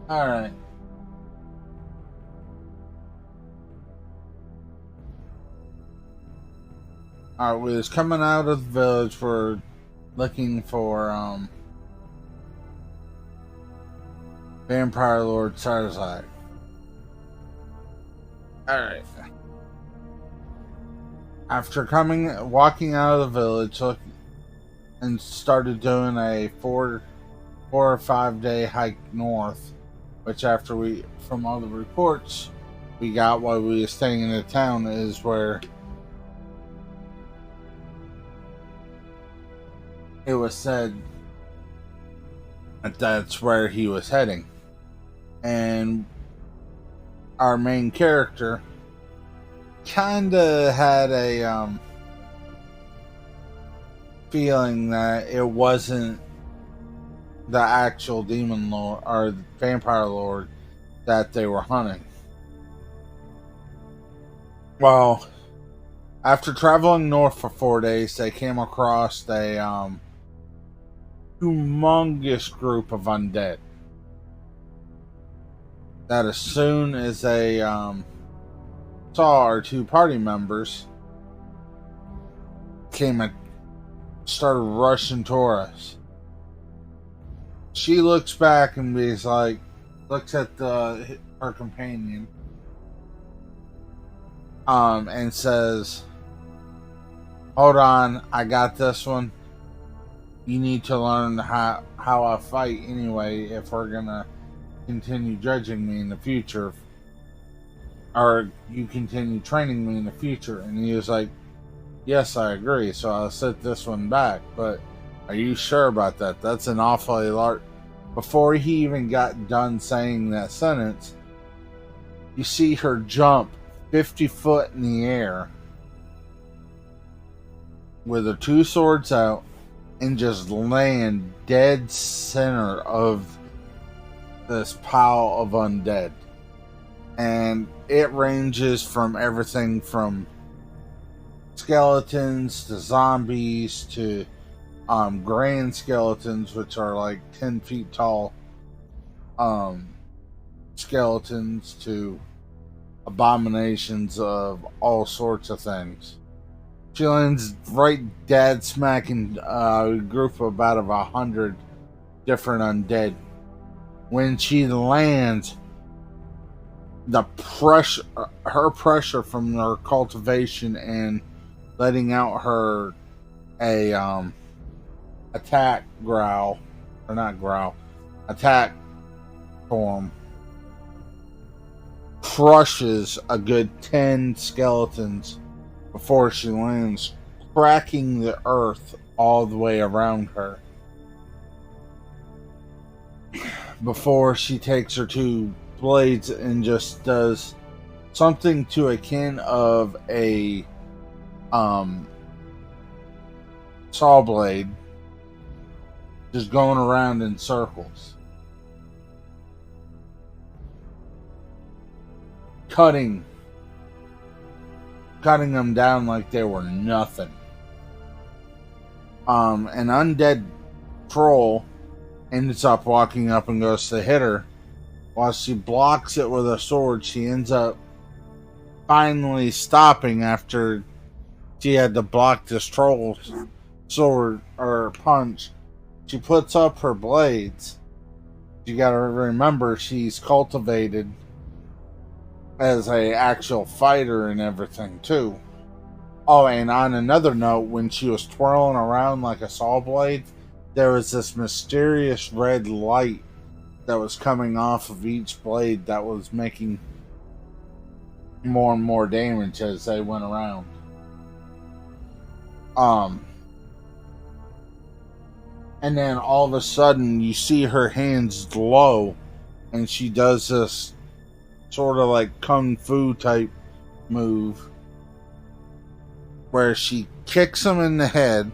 Alright. Alright, we was coming out of the village. We're looking for Vampire Lord Sarzak. Alright. After walking out of the village, and started doing a 4 or 5 day hike north, which from all the reports we got while we were staying in the town, is where it was said that that's where he was heading. And our main character kinda had a feeling that it wasn't the actual demon lord or vampire lord that they were hunting. Well, after traveling north for 4 days, they came across a humongous group of undead. That as soon as they saw our two party members, came and started rushing toward us. She looks back and looks at her companion, and says, "Hold on, I got this one. You need to learn how I fight anyway if we're gonna continue judging me in the future, or you continue training me in the future." And he was like, "Yes, I agree, so I'll set this one back, but are you sure about that? That's an awfully large..." Before he even got done saying that sentence, you see her jump 50 foot in the air with her two swords out and just land dead center of this pile of undead. And it ranges from everything from skeletons to zombies to grand skeletons, which are like 10 feet tall skeletons, to abominations of all sorts of things. She lands right dead smack in a group of about 100 different undead. When she lands, the pressure, her pressure from her cultivation and letting out her attack growl, or not growl, attack form, crushes a good 10 skeletons before she lands, cracking the earth all the way around her. Before she takes her two blades and just does something to akin of a saw blade, just going around in circles, cutting them down like they were nothing. An undead troll ends up walking up and goes to hit her. While she blocks it with a sword, she ends up finally stopping after she had to block this troll's sword or punch. She puts up her blades. You gotta remember, she's cultivated as a actual fighter and everything too. Oh, and on another note, when she was twirling around like a saw blade, there was this mysterious red light that was coming off of each blade that was making more and more damage as they went around. And then all of a sudden you see her hands glow, and she does this sort of like kung fu type move where she kicks him in the head,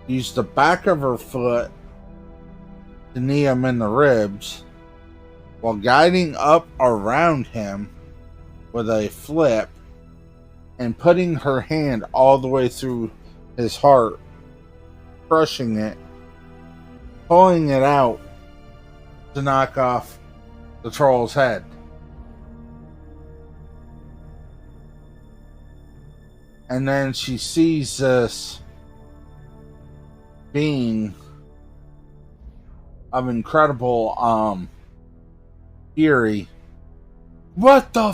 used the back of her foot to knee him in the ribs, while guiding up around him with a flip and putting her hand all the way through his heart, crushing it, pulling it out, to knock off the troll's head. And then she sees this being of incredible fury. What the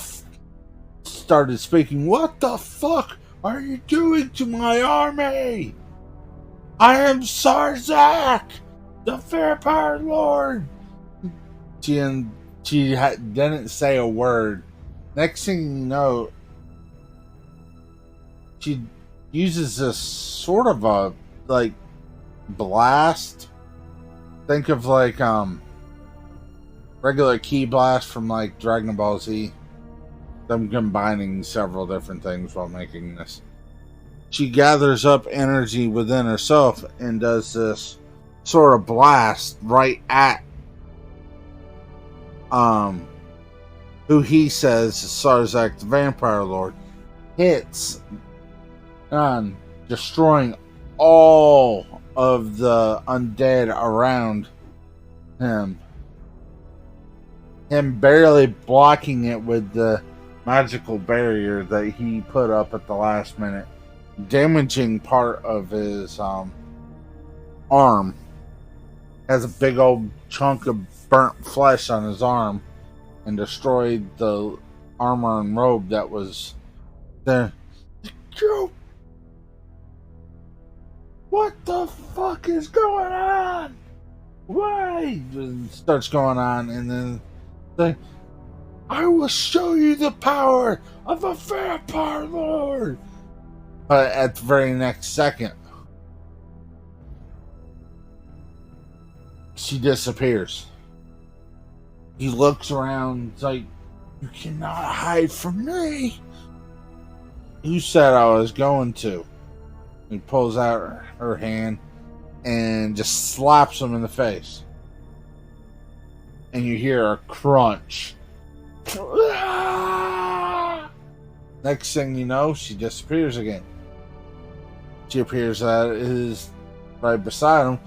started speaking. What the fuck are you doing to my army? I am Sarzak, the Vampire Lord. She didn't say a word. Next thing you know, she uses this sort of a like blast. Think of like regular key blast from like Dragon Ball Z. Them combining several different things while making this. She gathers up energy within herself and does this sort of blast right at who he says is Sarzak the Vampire Lord. Hits on destroying all of the undead around him. Him barely blocking it with the magical barrier that he put up at the last minute, damaging part of his arm. Has a big old chunk of burnt flesh on his arm and destroyed the armor and robe that was there. What the fuck is going on? Why? Starts going on, and then I will show you the power of a Vampire Lord. But at the very next second, she disappears. He looks around, like, you cannot hide from me. You said I was going to. He pulls out her hand and just slaps him in the face. And you hear a crunch. Next thing you know, she disappears again. She appears right beside him,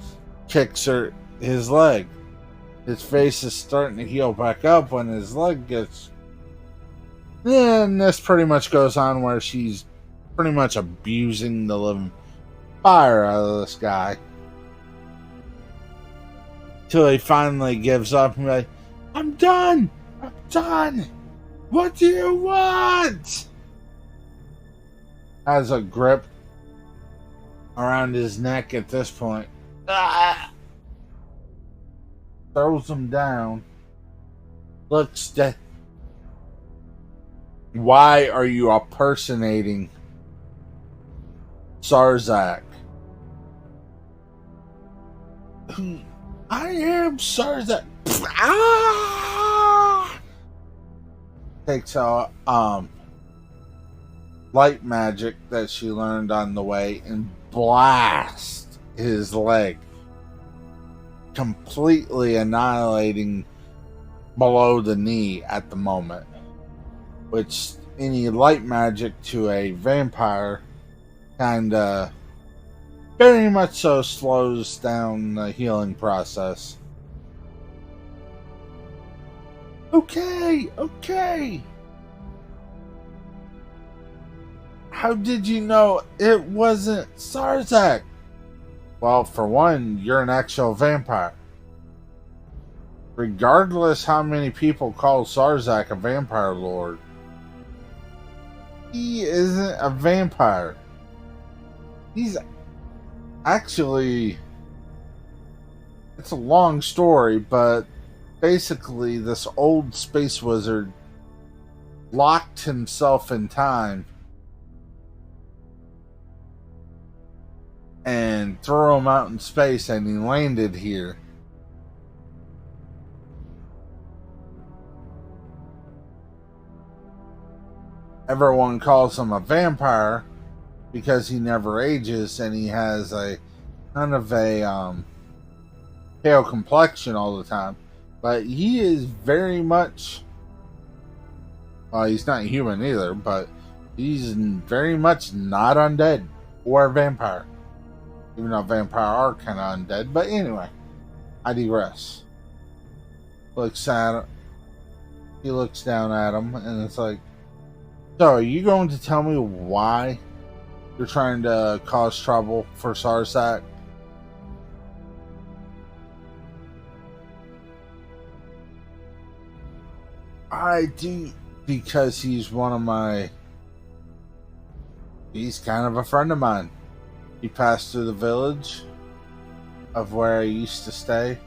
kicks his leg. His face is starting to heal back up when his leg gets. And this pretty much goes on where she's pretty much abusing the living fire out of this guy. Till he finally gives up and be like, I'm done! I'm done! What do you want? Has a grip around his neck at this point. Throws him down. Looks dead. Why are you impersonating Sarzak? I am Sarzak. Takes out light magic that she learned on the way and blasts his leg, completely annihilating below the knee at the moment. Which any light magic to a vampire kinda very much so slows down the healing process. Okay. How did you know it wasn't Sarzak? Well, for one, you're an actual vampire. Regardless how many people call Sarzak a vampire lord, he isn't a vampire. He's actually... It's a long story, but basically this old space wizard locked himself in time and threw him out in space, and he landed here. Everyone calls him a vampire because he never ages and he has a kind of a pale complexion all the time. But he is very much... Well, he's not human either, but he's very much not undead or a vampire. Even though vampire are kind of undead. But anyway, I digress. looks at him. He looks down at him, and it's like, so are you going to tell me why you're trying to cause trouble for Sarsak? I do, because he's one of my... He's kind of a friend of mine. He passed through the village of where I used to stay,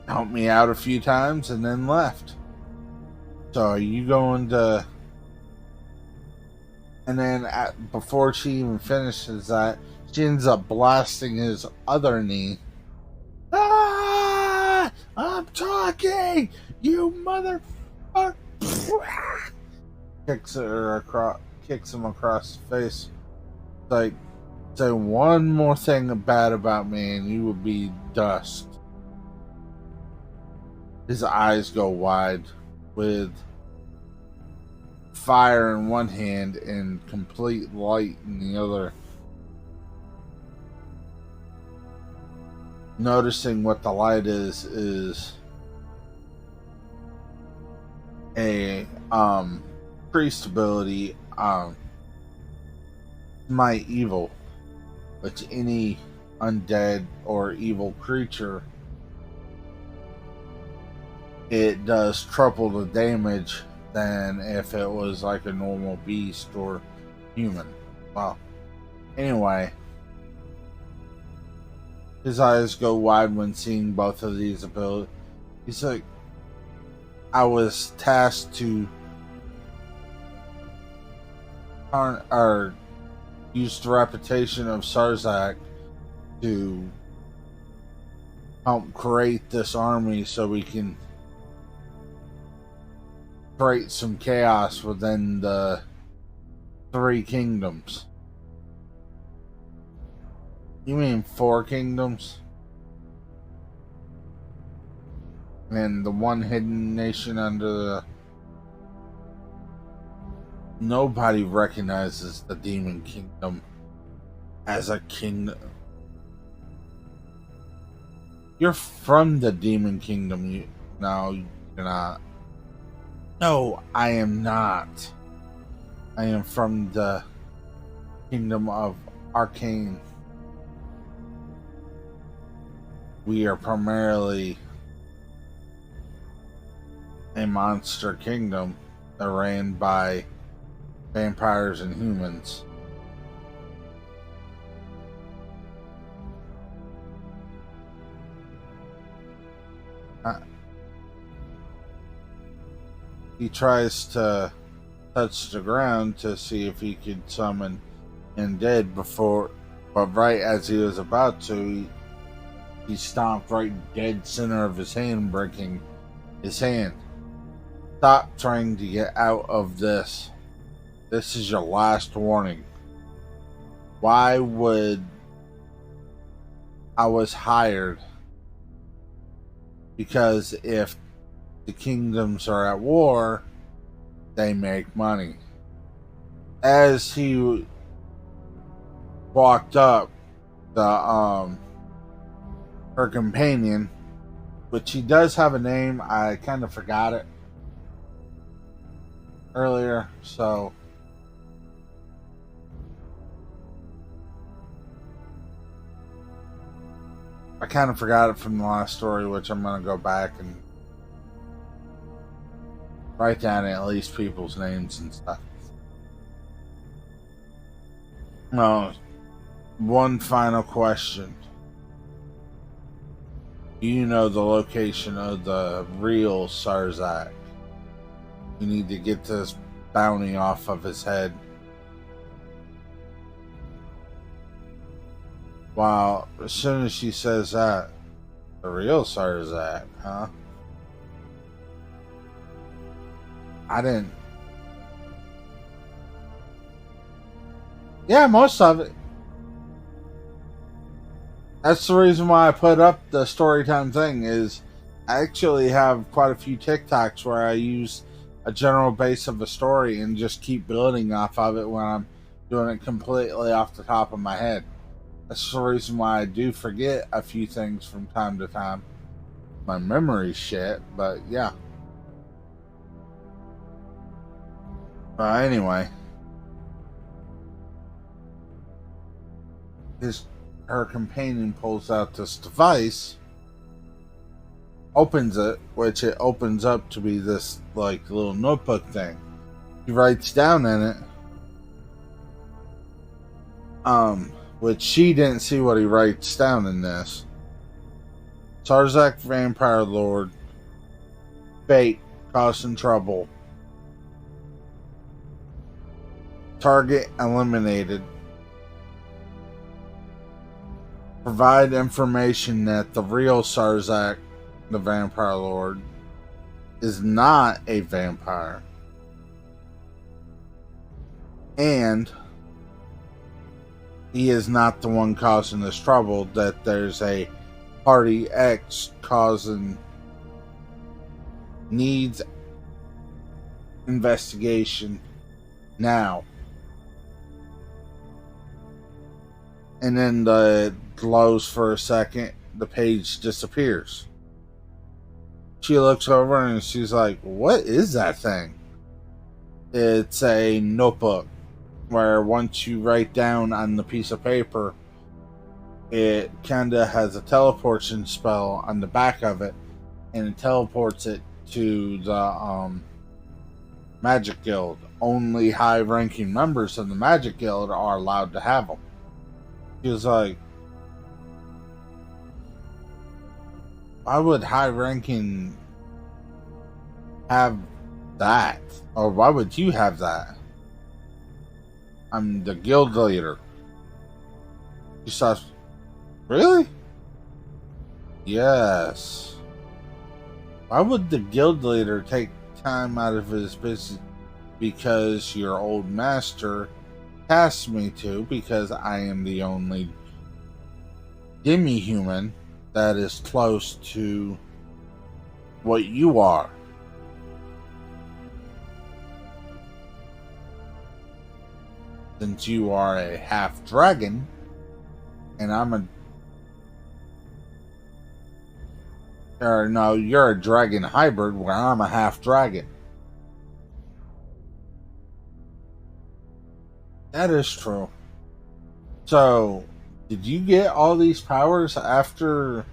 helped me out a few times, and then left. So are you going to... And then before she even finishes that, she ends up blasting his other knee. Ah! I'm talking! You motherfucker! Kicks him across the face. Like, say one more thing bad about me and you will be dust. His eyes go wide with fire in one hand and complete light in the other. Noticing what the light is a priest ability, my evil, which any undead or evil creature, it does triple the damage than if it was like a normal beast or human. Well, anyway, his eyes go wide when seeing both of these abilities. He's like, I was tasked to use the reputation of Sarsak to help create this army so we can create some chaos within the three kingdoms. You mean 4 kingdoms? And the one hidden nation under the... Nobody recognizes the Demon Kingdom as a kingdom. You're from the Demon Kingdom. No, you're not. No, I am not. I am from the Kingdom of Arcane. We are primarily a monster kingdom that ran by vampires and humans. He tries to touch the ground to see if he could summon undead before, but right as he was about to, he stomped right dead center of his hand, breaking his hand. Stop trying to get out of this. This is your last warning. Why would... I was hired because if the kingdoms are at war, they make money. As he walked up, the her companion, which he does have a name, I kind of forgot it earlier, so I kind of forgot it from the last story, which I'm going to go back and write down at least people's names and stuff. No, one final question. Do you know the location of the real Sarsak? You need to get this bounty off of his head. Wow, as soon as she says that, the real Sarsak, huh? I didn't. Yeah, most of it. That's the reason why I put up the storytime thing, is I actually have quite a few TikToks where I use a general base of a story and just keep building off of it when I'm doing it completely off the top of my head. That's the reason why I do forget a few things from time to time my memory shit, but yeah. But anyway, her companion pulls out this device, opens it, which it opens up to be this like little notebook thing. He writes down in it, which she didn't see what he writes down in this. Sarzak Vampire Lord, fate, causing trouble. Target eliminated. Provide information that the real Sarzak, the Vampire Lord, is not a vampire. And he is not the one causing this trouble, that there's a Party X causing needs investigation now. And then it glows for a second, the page disappears. She looks over and she's like, what is that thing? It's a notebook where once you write down on the piece of paper, it kind of has a teleportation spell on the back of it, and it teleports it to the Magic Guild. Only high-ranking members of the Magic Guild are allowed to have them. He was like, why would high-ranking have that? Or why would you have that? I'm the guild leader. He says, really? Yes. Why would the guild leader take time out of his business? Because your old master tasked me to, because I am the only demi-human that is close to what you are. Since you are a half dragon, and I'm a... Or no, you're a dragon hybrid, where I'm a half dragon. That is true. So, did you get all these powers after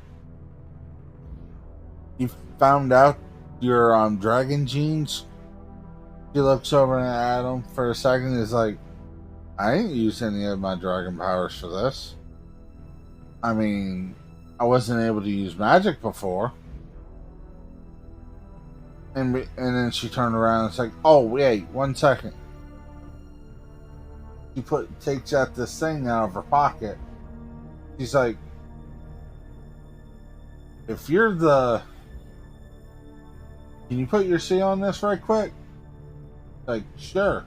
you found out your dragon genes? He looks over at him for a second and is like, I didn't use any of my dragon powers for this. I mean, I wasn't able to use magic before. And then she turned around and it's like, oh wait, 1 second. She takes out this thing out of her pocket. She's like, if you're the... Can you put your seal on this right quick? Like, sure.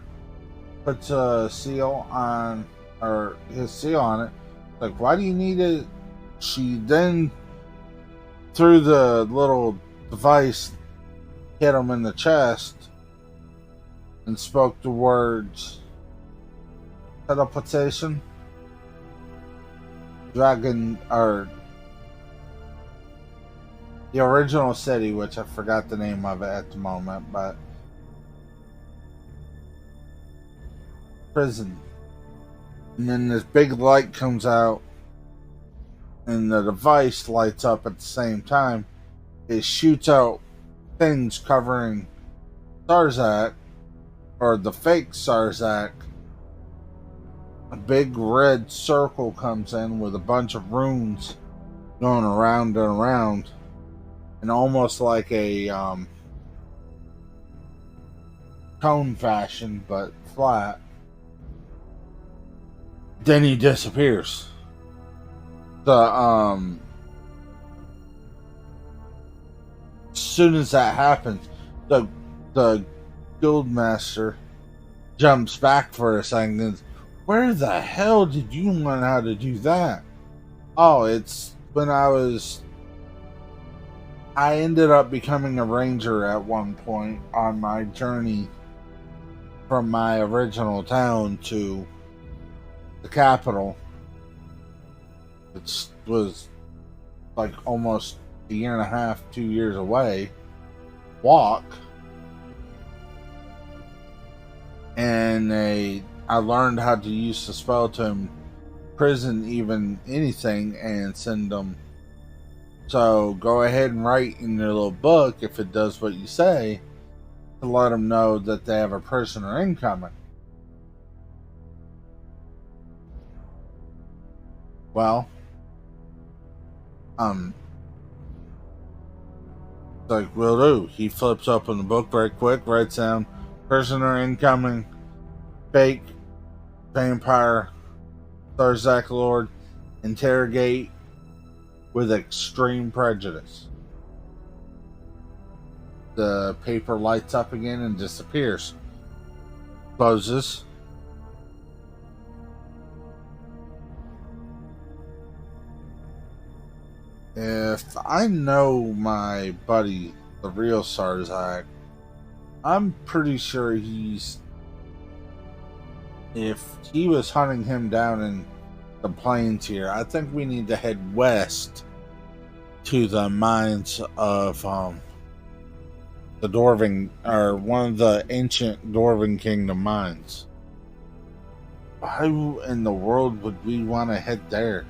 Puts a seal on, or his seal on it. Like, why do you need it? She then, through the little device, hit him in the chest and spoke the words teleportation, dragon, or the original city, which I forgot the name of it at the moment, but prison. And then this big light comes out and the device lights up at the same time. It shoots out things covering Sarzak, or the fake Sarzak. A big red circle comes in with a bunch of runes going around and around, and almost like a cone fashion, but flat. Then he disappears. As soon as that happens, the guildmaster jumps back for a second and, where the hell did you learn how to do that? Oh, it's when I ended up becoming a ranger at one point on my journey from my original town to the capital, which was like almost a year and a half, 2 years away, walk. And I learned how to use the spell to imprison even anything and send them. So go ahead and write in your little book, if it does what you say, to let them know that they have a prisoner incoming. Well, like, will do. He flips open the book very quick, writes down, prisoner incoming, fake, vampire, Thurzak Lord, interrogate with extreme prejudice. The paper lights up again and disappears. Closes. If I know my buddy, the real Sarzak, I'm pretty sure if he was hunting him down in the plains here, I think we need to head west to the mines of the Dwarven, or one of the ancient Dwarven Kingdom mines. Why in the world would we want to head there?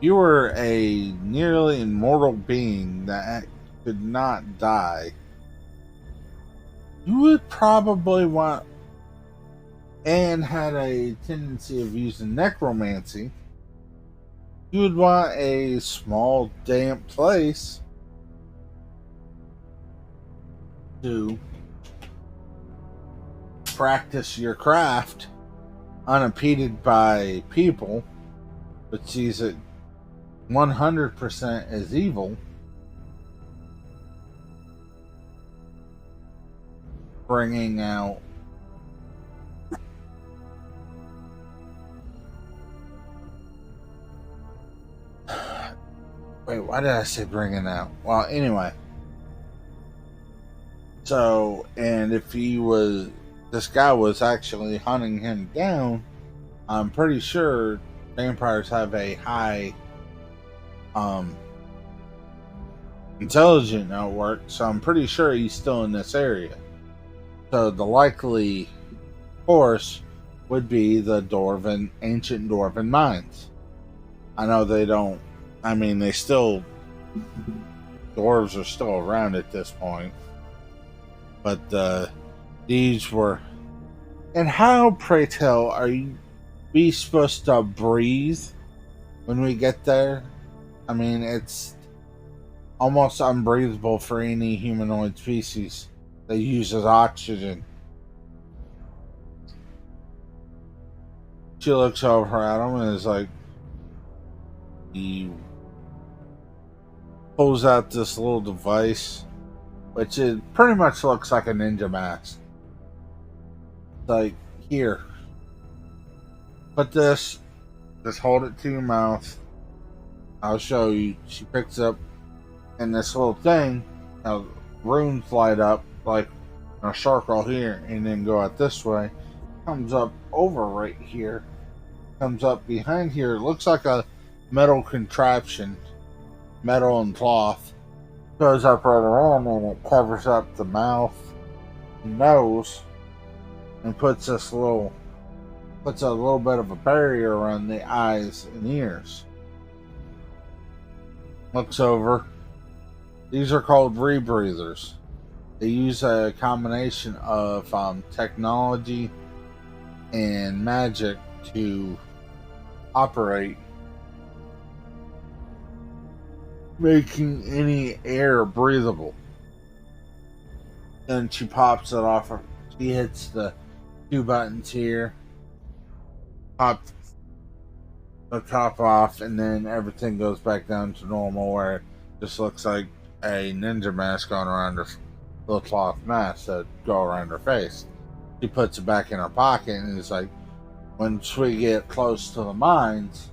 You were a nearly immortal being that could not die. You would probably want, and had a tendency of using necromancy, you would want a small, damp place to practice your craft unimpeded by people, but sees it 100% as evil. Bringing out wait, why did I say bringing out? Well, anyway. So, and if this guy was actually hunting him down, I'm pretty sure vampires have a high intelligent network, so I'm pretty sure he's still in this area. So the likely course would be the ancient Dwarven mines. I know they don't, they still, dwarves are still around at this point, but these were. And how, pray tell, are we supposed to breathe when we get there? It's almost unbreathable for any humanoid species that uses oxygen. She looks over at him and is like, he pulls out this little device, which it pretty much looks like a ninja mask. It's like, here, put this, just hold it to your mouth. I'll show you. She picks up, and this little thing, runes light up like a circle here, and then go out this way. Comes up over right here. Comes up behind here. It looks like a metal contraption, metal and cloth. Goes up right around, and it covers up the mouth, nose, and puts a little bit of a barrier around the eyes and ears. Looks over. These are called rebreathers. They use a combination of technology and magic to operate, making any air breathable. Then she pops it off. She hits the two buttons here, pops the top off, and then everything goes back down to normal, where it just looks like a ninja mask going around her, little cloth mask that go around her face. She puts it back in her pocket, and it's like, once we get close to the mines,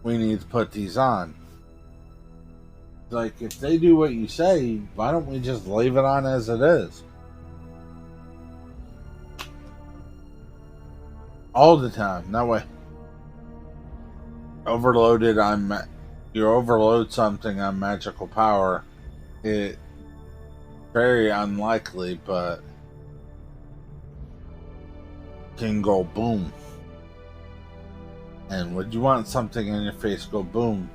we need to put these on. Like, if they do what you say, why don't we just leave it on as it is? all the time. That way, overloaded on you overload something on magical power, it very unlikely, but can go boom. And would you want something in your face go boom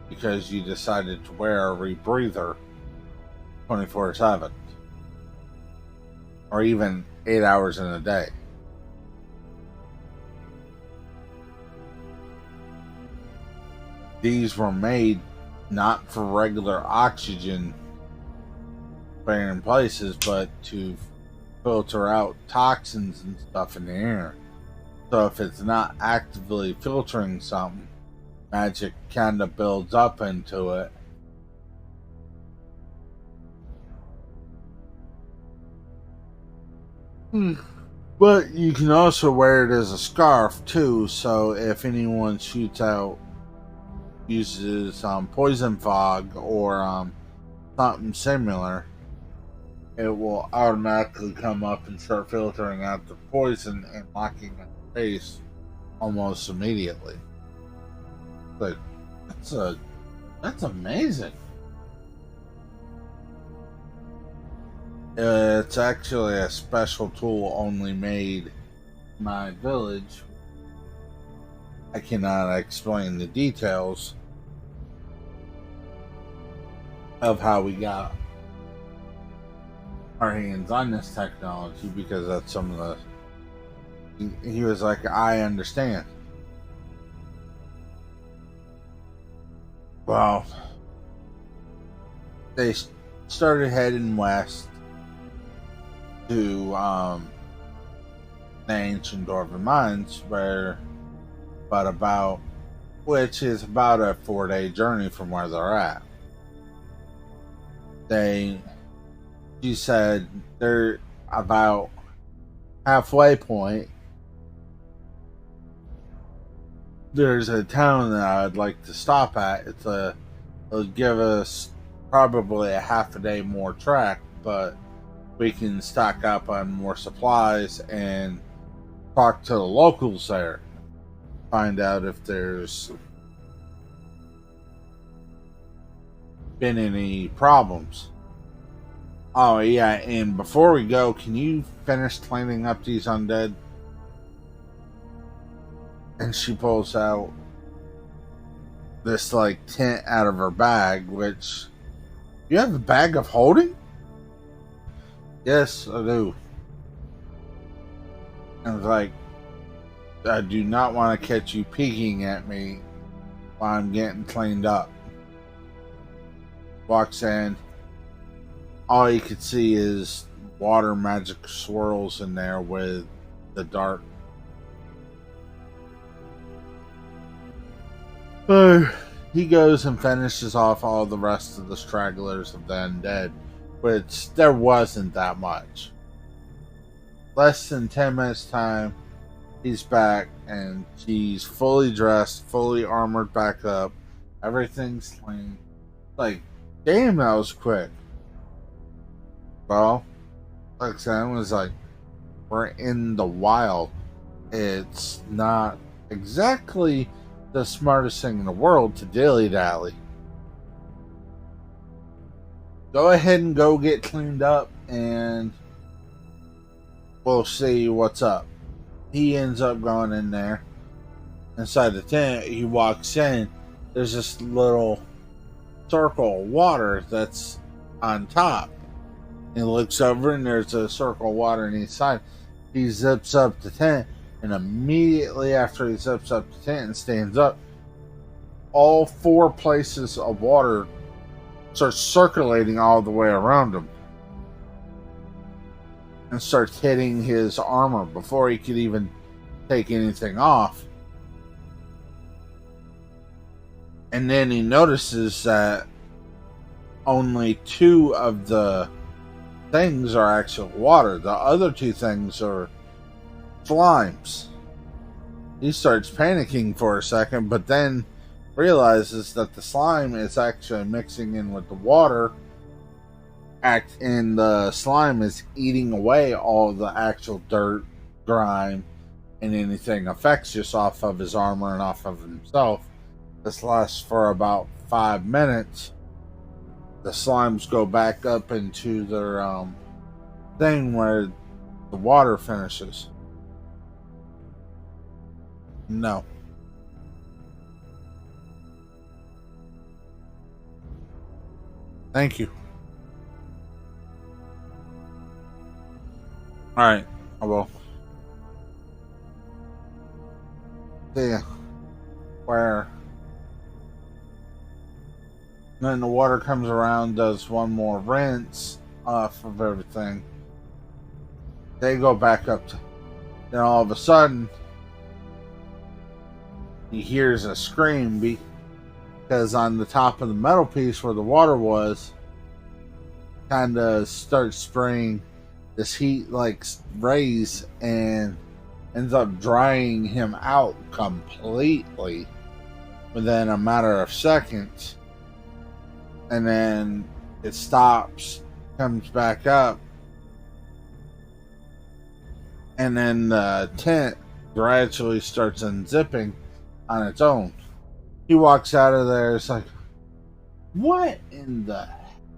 because you decided to wear a rebreather 24/7 or even 8 hours in a day? These were made not for regular oxygen bearing places, but to filter out toxins and stuff in the air. So if it's not actively filtering something, magic kind of builds up into it. But you can also wear it as a scarf too, so if anyone shoots out, uses poison fog or something similar, it will automatically come up and start filtering out the poison and locking in the face almost immediately. Like, that's amazing. It's actually a special tool only made in my village. I cannot explain the details of how we got our hands on this technology, because that's some of the... He was like, I understand. Well, they started heading west to the ancient Dwarven mines, which is about a 4-day journey from where they're at. She said they're about halfway point. There's a town that I'd like to stop at. It'll give us probably a half a day more track, but we can stock up on more supplies and talk to the locals there. Find out if there's been any problems. Oh yeah, and before we go, can you finish cleaning up these undead? And she pulls out this like tent out of her bag, which... You have a bag of holding? Yes, I do. I was like, I do not want to catch you peeking at me while I'm getting cleaned up. Walks in. All you could see is water magic swirls in there with the dark. He goes and finishes off all the rest of the stragglers of the undead, which there wasn't that much. Less than 10 minutes time, he's back and she's fully dressed, fully armored back up. Everything's clean. Like, damn, that was quick. Well, like I said, it was like, we're in the wild. It's not exactly the smartest thing in the world to dilly-dally. Go ahead and go get cleaned up and we'll see what's up. He ends up going in there. Inside the tent, he walks in. There's this little circle of water that's on top. He looks over and there's a circle of water on each side. He zips up the tent, and immediately after he zips up the tent and stands up, all 4 places of water starts circulating all the way around him and starts hitting his armor before he could even take anything off. And then he notices that only 2 of the things are actual water. The other 2 things are slimes. He starts panicking for a second, but then realizes that the slime is actually mixing in with the water, and the slime is eating away all the actual dirt, grime, and anything affects just off of his armor and off of himself. This lasts for about 5 minutes. The slimes go back up into their thing where the water finishes. No. Thank you. Alright, I will. See where then the water comes around, does one more rinse off of everything. They go back up to, then all of a sudden he hears a scream because on the top of the metal piece where the water was kind of starts spraying this heat like rays and ends up drying him out completely within a matter of seconds. And then it stops, comes back up, and then the tent gradually starts unzipping on its own. He walks out of there, it's like, what in the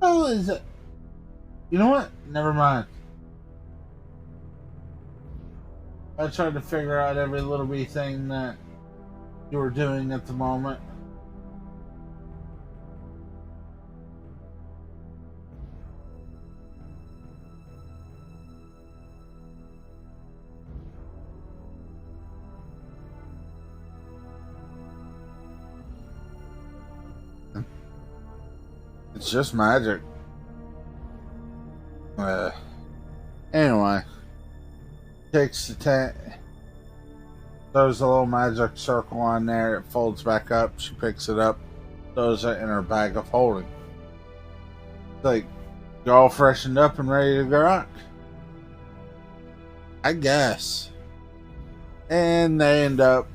hell is it? You know what? Never mind. I tried to figure out every little wee thing that you were doing at the moment. It's just magic. Anyway, takes the tent, throws a little magic circle on there, it folds back up, she picks it up, throws it in her bag of holding. It's like, you all freshened up and ready to go rock? I guess. And they end up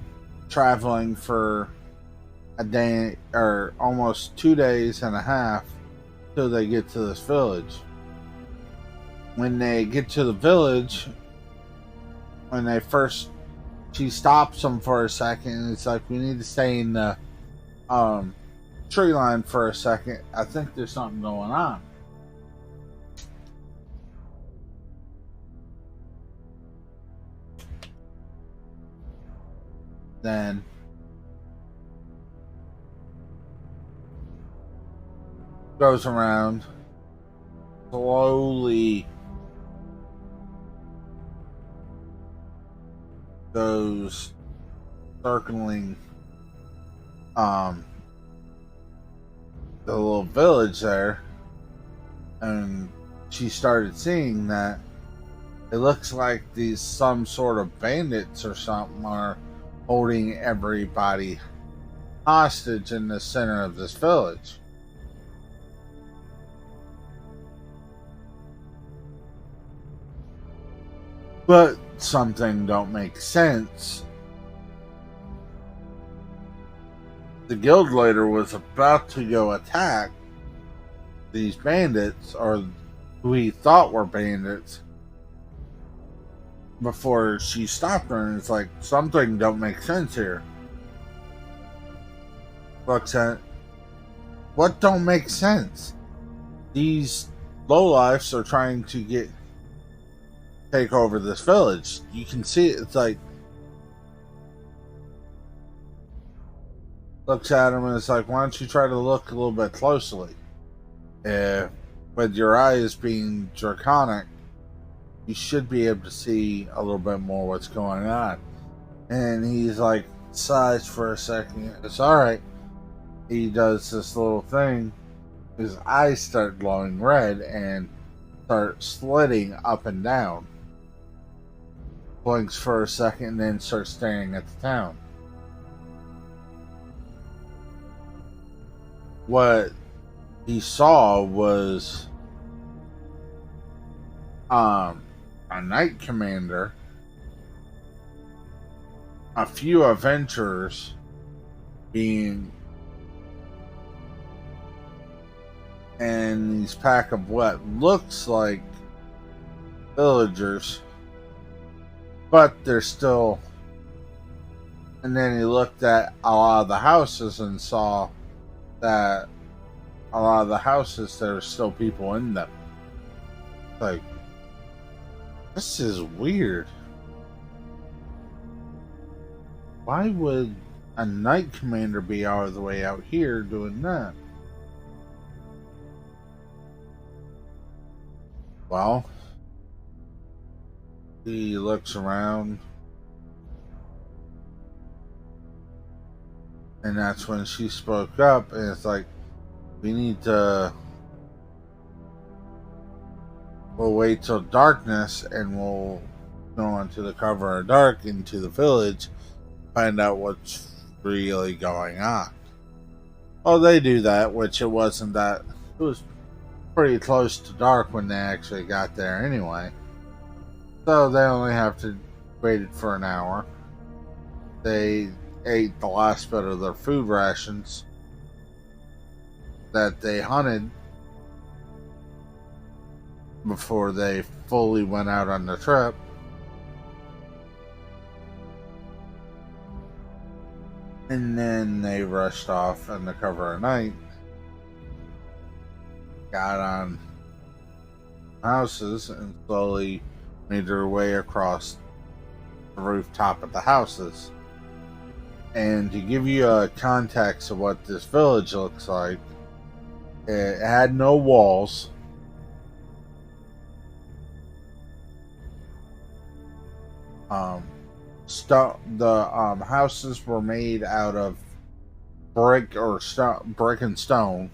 traveling for a day, or almost 2 days and a half, till they get to this village. When they get to the village, when they first, she stops them for a second, and it's like, we need to stay in the tree line for a second. I think there's something going on. Then goes around, slowly goes circling the little village there, and she started seeing that it looks like these some sort of bandits or something are holding everybody hostage in the center of this village. But something don't make sense. The guild leader was about to go attack these bandits, or who he thought were bandits, before she stopped her, and it's like, something don't make sense here. Looks at it. What don't make sense? These lowlifes are trying to take over this village. You can see it. It's like, looks at him and it's like, why don't you try to look a little bit closely? With your eyes being draconic, you should be able to see a little bit more what's going on. And he's like, sighs for a second. It's alright. He does this little thing. His eyes start glowing red and start slitting up and down. Blinks for a second and then starts staring at the town. What he saw was a knight commander, a few adventurers and these pack of what looks like villagers, but they're still And then he looked at a lot of the houses and saw that a lot of the houses, there's still people in them. Like, this is weird. Why would a night commander be all the way out here doing that? Well, he looks around, and that's when she spoke up, and it's like, we need to, we'll wait till darkness, and we'll go into the cover of dark into the village, find out what's really going on. Oh, they do that, which it wasn't that, it was pretty close to dark when they actually got there anyway. So they only have to wait for an hour. They ate the last bit of their food rations that they hunted before they fully went out on the trip. And then they rushed off in the cover of night, got on houses, and slowly made their way across the rooftop of the houses. And to give you a context of what this village looks like, it had no walls. The houses were made out of brick and stone,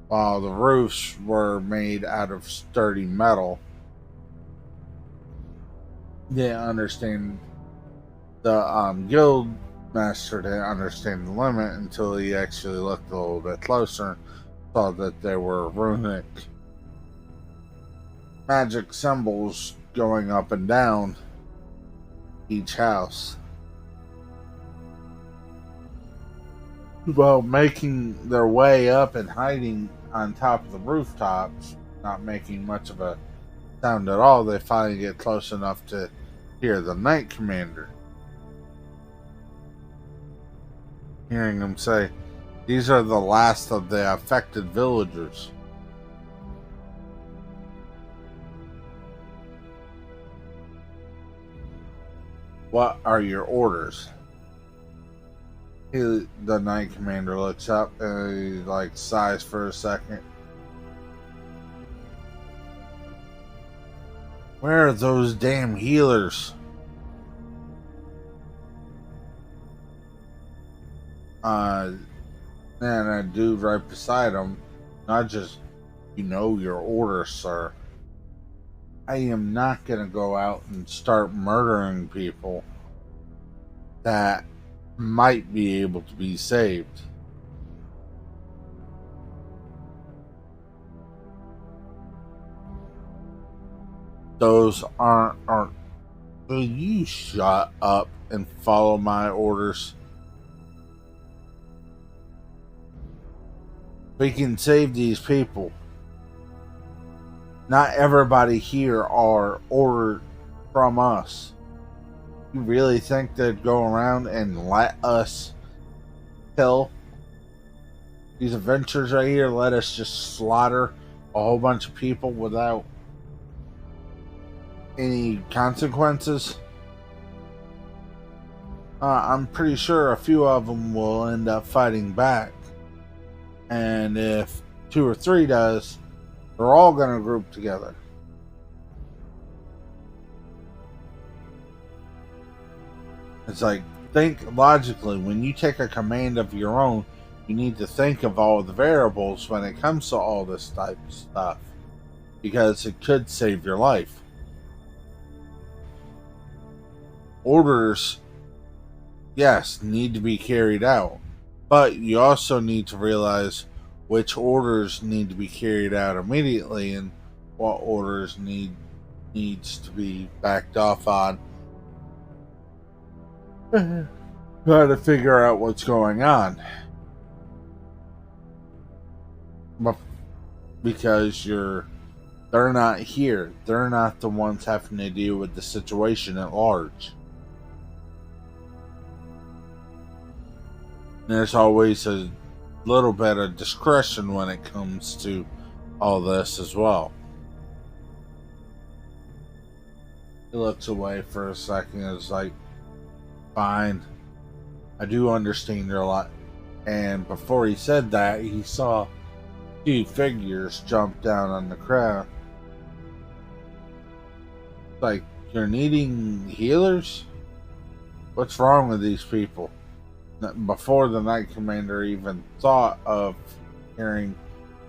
while the roofs were made out of sturdy metal. Didn't understand the guild master didn't understand the limit until he actually looked a little bit closer, saw that there were runic magic symbols going up and down each house. While making their way up and hiding on top of the rooftops, not making much of a sound at all, they finally get close enough to hear the night commander. Hearing him say, "These are the last of the affected villagers." What are your orders? The night commander looks up and he sighs for a second. Where are those damn healers? And a dude right beside him, not just, your orders, sir. I am not going to go out and start murdering people that might be able to be saved. Those aren't. Will you shut up and follow my orders? We can save these people. Not everybody here are ordered from us. You really think they'd go around and let us kill these adventurers right here? Let us just slaughter a whole bunch of people without any consequences? I'm pretty sure a few of them will end up fighting back. And if 2 or 3 does, they're all going to group together. It's like, think logically. When you take a command of your own, you need to think of all the variables when it comes to all this type of stuff, because it could save your life. Orders, yes, need to be carried out, but you also need to realize which orders need to be carried out immediately and what orders needs to be backed off on. Try to figure out what's going on. Because they're not here. They're not the ones having to deal with the situation at large. There's always a little bit of discretion when it comes to all this as well. He looks away for a second and is like, fine, I do understand your lot. And before he said that, he saw two figures jump down on the crowd. Like, you're needing healers? What's wrong with these people? Before the Knight Commander even thought of hearing,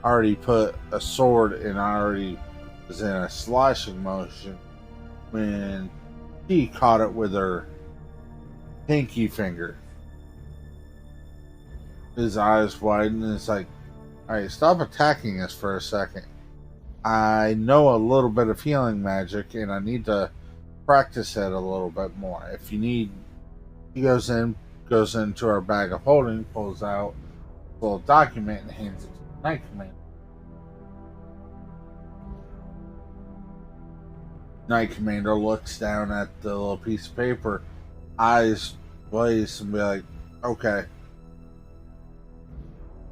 already put a sword and already was in a slashing motion when she caught it with her pinky finger. His eyes widen and it's like, alright, stop attacking us for a second. I know a little bit of healing magic and I need to practice it a little bit more. If you need, he goes into our bag of holding, pulls out a little document and hands it to the Knight Commander. Knight Commander looks down at the little piece of paper, eyes blaze, and be like, okay.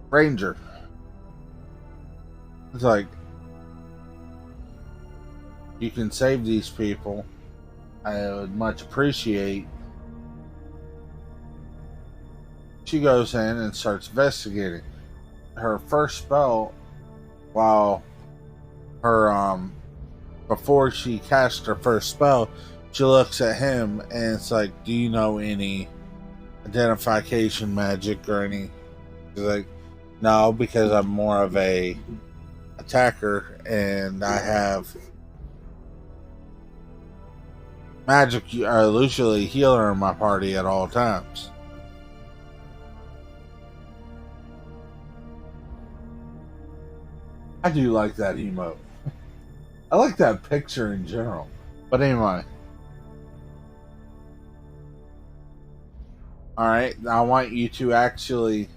Ranger. It's like, you can save these people. I would much appreciate. She goes in and starts investigating. Her first spell, while her before she casts her first spell, she looks at him and it's like, do you know any identification magic or any? She's like, no, because I'm more of a attacker and I have magic, usually healer in my party at all times. I do like that emote. I like that picture in general. But anyway. Alright, I want you to actually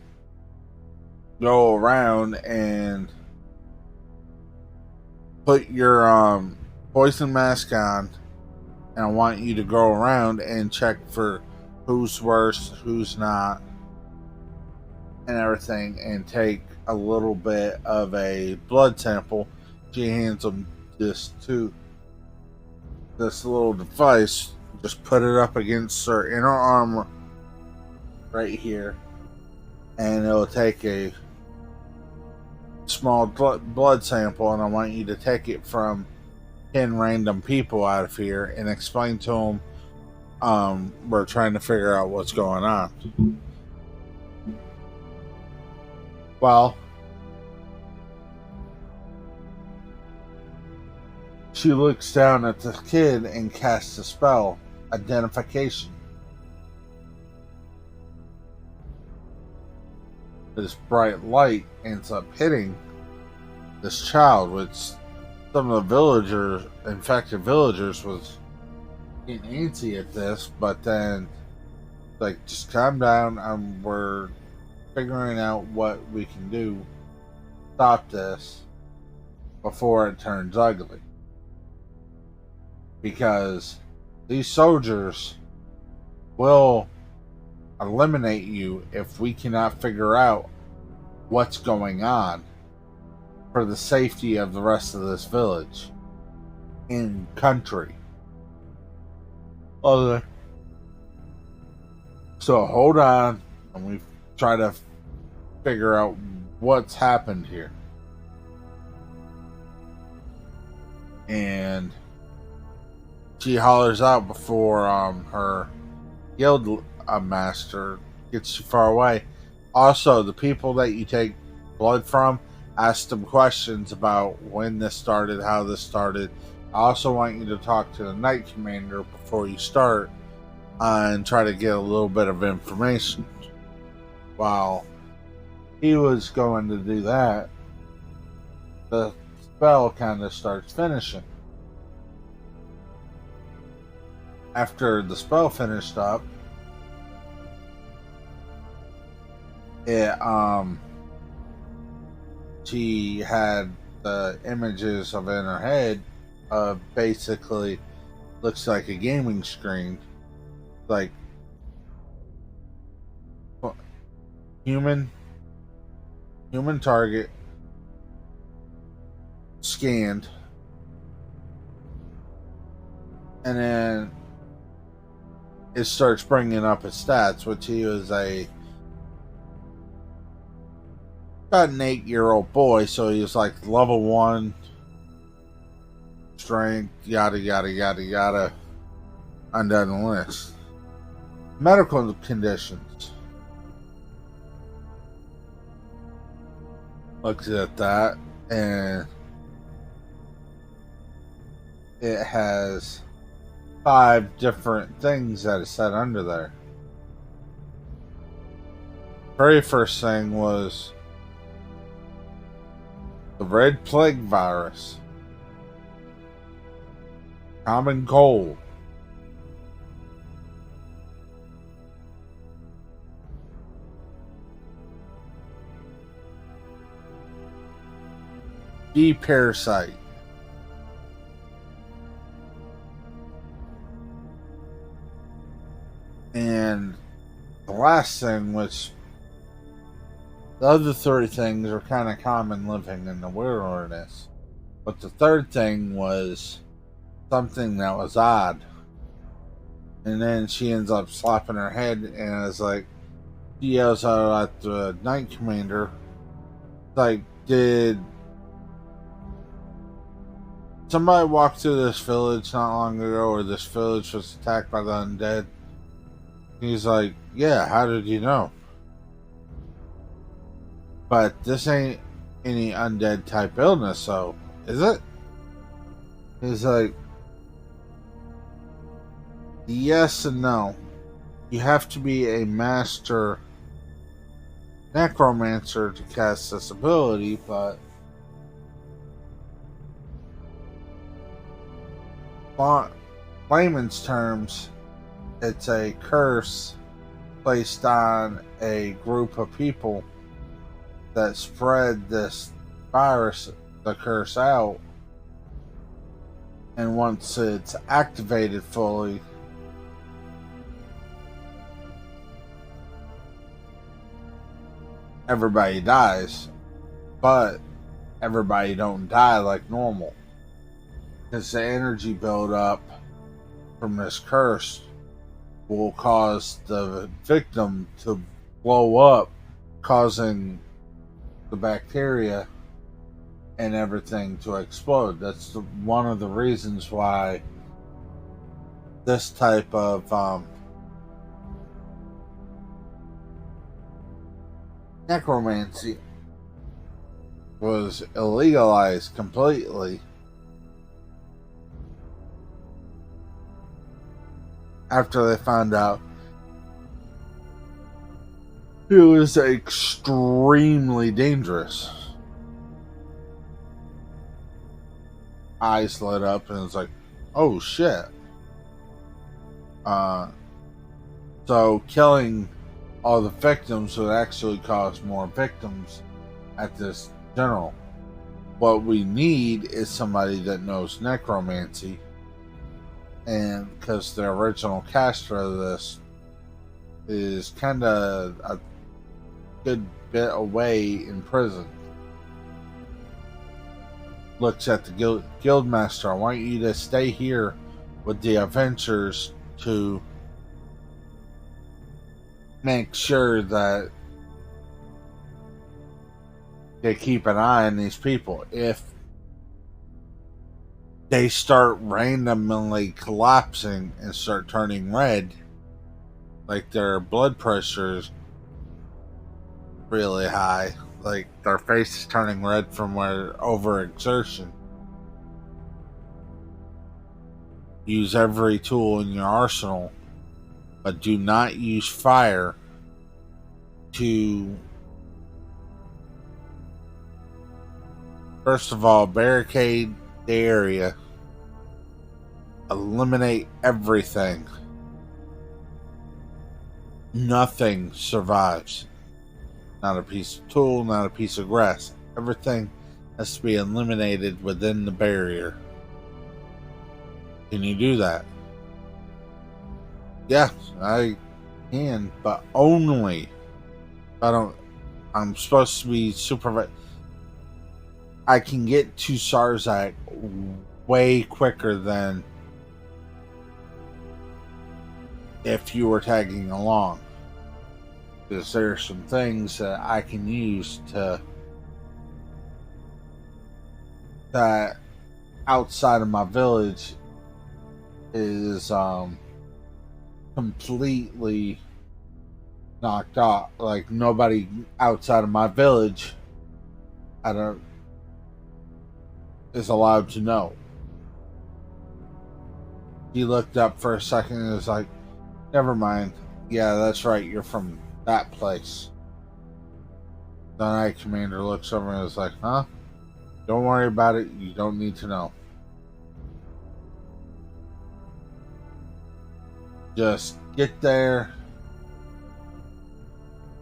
go around and put your poison mask on. And I want you to go around and check for who's worse, who's not, and everything, and take a little bit of a blood sample. She hands them this little device. Just put it up against her inner armor right here, and it'll take a small blood sample, and I want you to take it from 10 random people out of here and explain to them we're trying to figure out what's going on. Well, she looks down at the kid and casts a spell, identification. This bright light ends up hitting this child, which some of the infected villagers was getting antsy at this, but then, like, just calm down. We're figuring out what we can do to stop this before it turns ugly. Because these soldiers will eliminate you if we cannot figure out what's going on for the safety of the rest of this village and country. Okay. So hold on, and we try to figure out what's happened here. And she hollers out before her guild master gets too far away. Also, the people that you take blood from, ask them questions about when this started, how this started. I also want you to talk to the Knight Commander before you start and try to get a little bit of information. While he was going to do that, the spell kind of starts finishing. After the spell finished up, she had the images of in her head basically looks like a gaming screen, like Human target scanned, and then it starts bringing up his stats, which he was about an 8-year-old boy, so he was like level 1 strength, yada yada yada yada, undone list. Medical conditions. Looks at that, and it has 5 different things that is set under there. Very first thing was the red plague virus, common cold, bee parasite, and the last thing, which the other 3 things are kind of common living in the wilderness, but the third thing was something that was odd. And then she ends up slapping her head, and it's like, she yells out at the night commander, like, did somebody walk through this village not long ago, or this village was attacked by the undead? He's like, yeah, how did you know? But this ain't any undead type illness, so is it? He's like, yes and no. You have to be a master necromancer to cast this ability, but layman's terms, it's a curse placed on a group of people that spread this virus, the curse, out. And once it's activated fully, everybody dies. But everybody don't die like normal, because the energy buildup from this curse will cause the victim to blow up, causing the bacteria and everything to explode. That's one of the reasons why this type of necromancy was illegalized completely after they found out it was extremely dangerous. Eyes lit up, and it's like, oh shit. So killing all the victims would actually cause more victims at this general. What we need is somebody that knows necromancy, and because the original caster of this is kind of a good bit away in prison. Looks at the guildmaster. I want you to stay here with the adventurers to make sure that they keep an eye on these people. If they start randomly collapsing and start turning red, like their blood pressure is really high, like their face is turning red from overexertion, use every tool in your arsenal, but do not use fire to, first of all, barricade the area, eliminate everything. Nothing survives. Not a piece of tool, not a piece of grass. Everything has to be eliminated within the barrier. Can you do that? Yeah, I can, but only I don't. I'm supposed to be super. I can get to Sarzak way quicker than if you were tagging along. Because there's some things that I can use to that outside of my village is completely knocked off. Like nobody outside of my village, I don't is allowed to know. He looked up for a second and was like, "Never mind. Yeah, that's right. You're from that place." The Night Commander looks over and is like, "Huh? Don't worry about it. You don't need to know. Just get there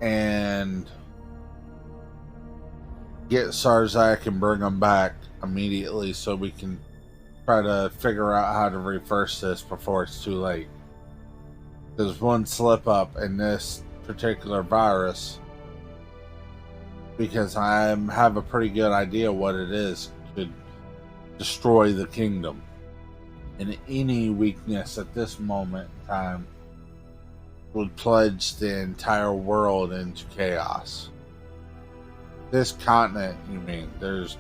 and get Sarzak and bring him back immediately so we can try to figure out how to reverse this before it's too late. There's one slip up in this particular virus, because I have a pretty good idea what it is, could destroy the kingdom. And any weakness at this moment in time would plunge the entire world into chaos. This continent, you mean? There's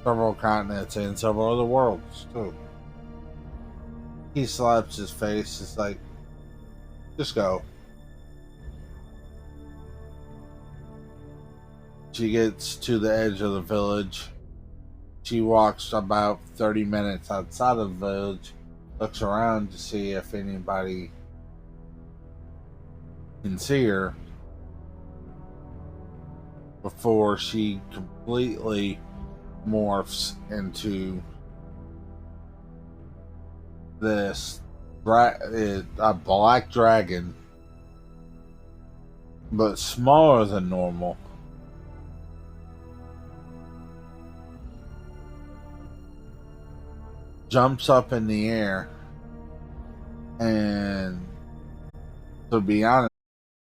several continents and several other worlds, too. He slaps his face. It's like, just go. She gets to the edge of the village. She walks about 30 minutes outside of the village, looks around to see if anybody can see her before she completely morphs into this a black dragon, but smaller than normal. Jumps up in the air, and to be honest,